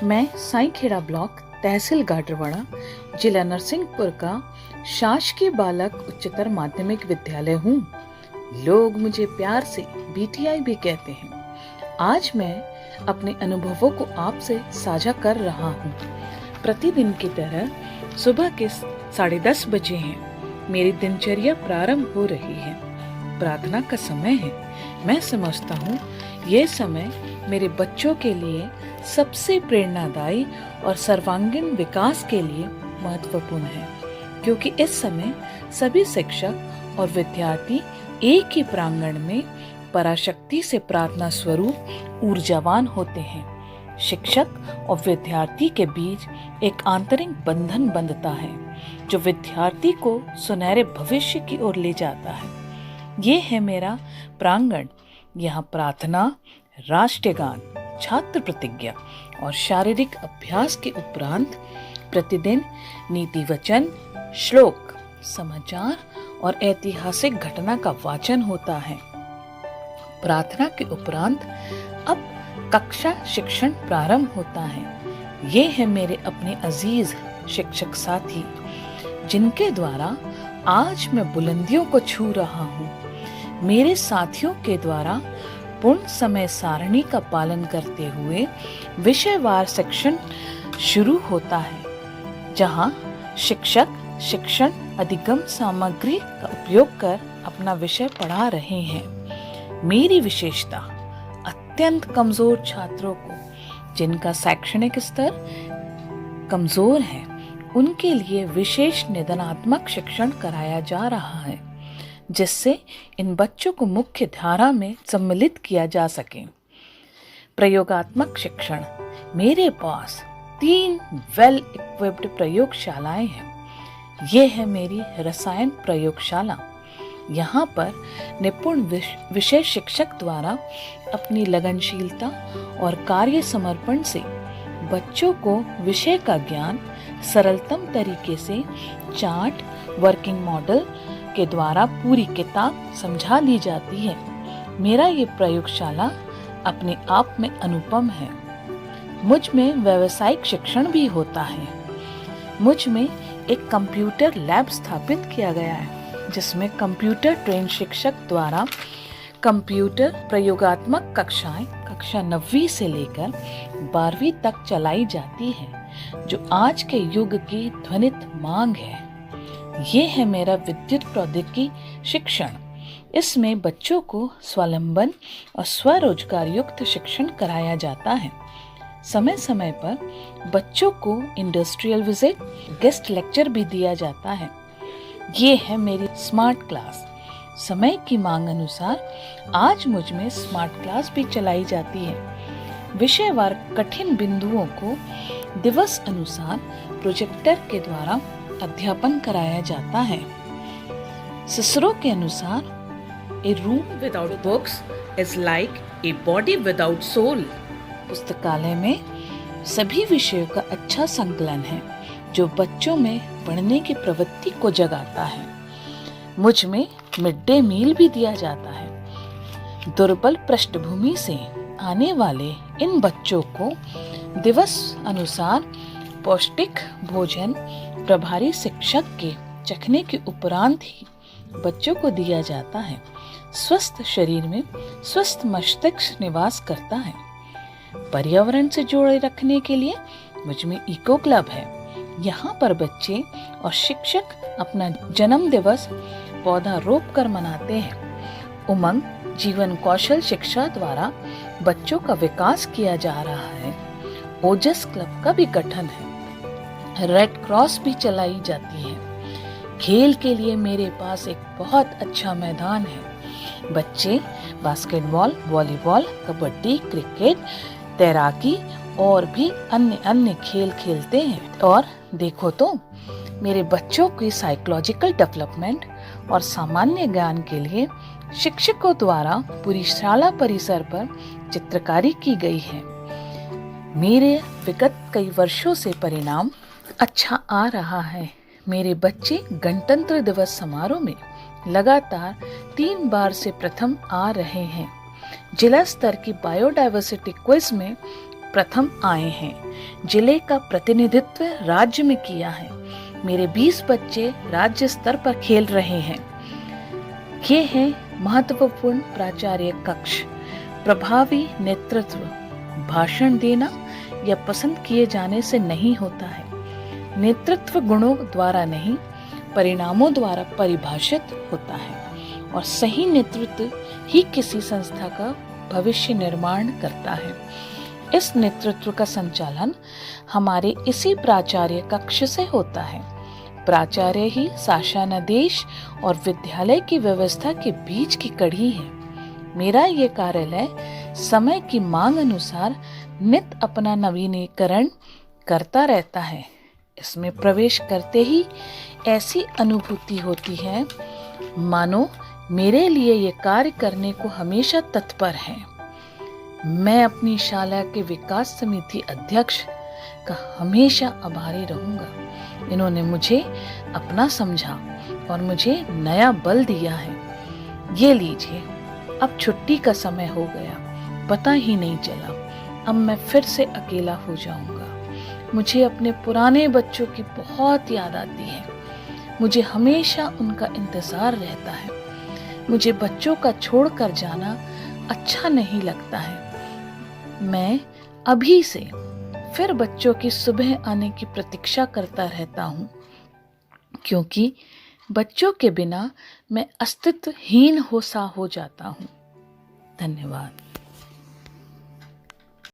मैं साईखेड़ा ब्लॉक तहसील गाडरवाड़ा जिला नरसिंहपुर का शासकीय बालक उच्चतर माध्यमिक विद्यालय हूँ। लोग मुझे प्यार से बीटीआई भी कहते हैं। आज मैं अपने अनुभवों को आपसे साझा कर रहा हूँ। प्रतिदिन की तरह सुबह के 10:30 बजे हैं। मेरी दिनचर्या प्रारंभ हो रही है। प्रार्थना का समय है। मैं समझता हूँ यह समय मेरे बच्चों के लिए सबसे प्रेरणादायी और सर्वांगीण विकास के लिए महत्वपूर्ण है, क्योंकि इस समय सभी शिक्षक और विद्यार्थी एक ही प्रांगण में पराशक्ति से प्रार्थना स्वरूप ऊर्जावान होते हैं। शिक्षक और विद्यार्थी के बीच एक आंतरिक बंधन बंधता है जो विद्यार्थी को सुनहरे भविष्य की ओर ले जाता है। ये है मेरा प्रांगण। यहाँ प्रार्थना, राष्ट्रीय गान, छात्र प्रतिज्ञा और शारीरिक अभ्यास के उपरांत प्रतिदिन नीति वचन, श्लोक, समाचार और ऐतिहासिक घटना का वाचन होता है। प्रार्थना के उपरांत अब कक्षा शिक्षण प्रारंभ होता है। ये है मेरे अपने अजीज शिक्षक साथी जिनके द्वारा आज मैं बुलंदियों को छू रहा हूँ। मेरे साथियों के द्वारा पूर्ण समय सारणी का पालन करते हुए विषयवार शिक्षण शुरू होता है, जहां शिक्षक शिक्षण अधिगम सामग्री का उपयोग कर अपना विषय पढ़ा रहे हैं। मेरी विशेषता अत्यंत कमजोर छात्रों को, जिनका शैक्षणिक स्तर कमजोर है, उनके लिए विशेष निदानात्मक शिक्षण कराया जा रहा है, जिससे इन बच्चों को मुख्य धारा में सम्मिलित किया जा सके। प्रयोगात्मक शिक्षण। मेरे पास 3 वेल इक्विप्ड प्रयोगशालाएं हैं। ये है मेरी रसायन प्रयोगशाला। यहाँ पर निपुण विषय शिक्षक द्वारा अपनी लगनशीलता और कार्य समर्पण से बच्चों को विषय का ज्ञान सरलतम तरीके से चार्ट, वर्किंग मॉडल के द्वारा पूरी किताब समझा ली जाती है। मेरा ये प्रयोगशाला अपने आप में अनुपम है। मुझ में व्यावसायिक शिक्षण भी होता है। मुझ में एक कंप्यूटर लैब स्थापित किया गया है, जिसमें कंप्यूटर ट्रेन शिक्षक द्वारा कंप्यूटर प्रयोगात्मक कक्षाएं कक्षा 9वीं से लेकर 12वीं तक चलाई जाती है, जो आज के युग की ध्वनित मांग है। ये है मेरा विद्युत प्रौद्योगिकी शिक्षण। इसमें बच्चों को स्वावलंबन और स्वरोजगार युक्त शिक्षण कराया जाता है। समय समय पर बच्चों को इंडस्ट्रियल विजिट, गेस्ट लेक्चर भी दिया जाता है। ये है मेरी स्मार्ट क्लास। समय की मांग अनुसार आज मुझ में स्मार्ट क्लास भी चलाई जाती है। विषयवार कठिन बिंदुओं को दिवस अनुसार प्रोजेक्टर के द्वारा अध्यापन कराया जाता है। सिसरो के अनुसार a room without books is like a body without soul. पुस्तकालय में सभी विषयों का अच्छा संकलन है, जो बच्चों में पढ़ने की प्रवृत्ति को जगाता है। मुझ में मिड डे मील भी दिया जाता है। दुर्बल पृष्ठभूमि से आने वाले इन बच्चों को दिवस अनुसार पौष्टिक भोजन प्रभारी शिक्षक के चखने के उपरांत ही बच्चों को दिया जाता है। स्वस्थ शरीर में स्वस्थ मस्तिष्क निवास करता है। पर्यावरण से जोड़े रखने के लिए मुझ में इको क्लब है। यहाँ पर बच्चे और शिक्षक अपना जन्म दिवस पौधा रोप कर मनाते हैं। उमंग जीवन कौशल शिक्षा द्वारा बच्चों का विकास किया जा रहा है। ओजस क्लब का भी गठन है। रेड क्रॉस भी चलाई जाती है। खेल के लिए मेरे पास एक बहुत अच्छा मैदान है। बच्चे बास्केटबॉल, वॉलीबॉल, कबड्डी, क्रिकेट, तैराकी और भी अन्य खेल खेलते हैं। और देखो तो मेरे बच्चों की साइकोलॉजिकल डेवलपमेंट और सामान्य ज्ञान के लिए शिक्षकों द्वारा पूरी शाला परिसर पर चित्रकारी की गई है। मेरे विगत कई वर्षों से परिणाम अच्छा आ रहा है। मेरे बच्चे गणतंत्र दिवस समारोह में लगातार 3 बार से प्रथम आ रहे हैं। जिला स्तर की बायोडायवर्सिटी क्विज में प्रथम आए हैं। जिले का प्रतिनिधित्व राज्य में किया है। मेरे 20 बच्चे राज्य स्तर पर खेल रहे हैं। ये है महत्वपूर्ण प्राचार्य कक्ष। प्रभावी नेतृत्व भाषण देना या पसंद किए जाने से नहीं होता है। नेतृत्व गुणों द्वारा नहीं, परिणामों द्वारा परिभाषित होता है और सही नेतृत्व ही किसी संस्था का भविष्य निर्माण करता है। इस नेतृत्व का संचालन हमारे इसी प्राचार्य कक्ष से होता है। प्राचार्य ही शासनादेश और विद्यालय की व्यवस्था के बीच की कड़ी है। मेरा ये कार्यालय समय की मांग अनुसार नित अपना नवीनीकरण करता रहता है। इसमें प्रवेश करते ही ऐसी अनुभूति होती है मानो मेरे लिए ये कार्य करने को हमेशा तत्पर है। मैं अपनी शाला के विकास समिति अध्यक्ष का हमेशा आभारी रहूंगा। इन्होंने मुझे अपना समझा और मुझे नया बल दिया है। ये लीजिए, अब छुट्टी का समय हो गया, पता ही नहीं चला। अब मैं फिर से अकेला हो जाऊंगा। मुझे अपने पुराने बच्चों की बहुत याद आती है। मुझे हमेशा उनका इंतजार रहता है। मुझे बच्चों का छोड़कर जाना अच्छा नहीं लगता है। मैं अभी से फिर बच्चों की सुबह आने की प्रतीक्षा करता रहता हूँ, क्योंकि बच्चों के बिना मैं अस्तित्वहीन हो जाता हूँ। धन्यवाद।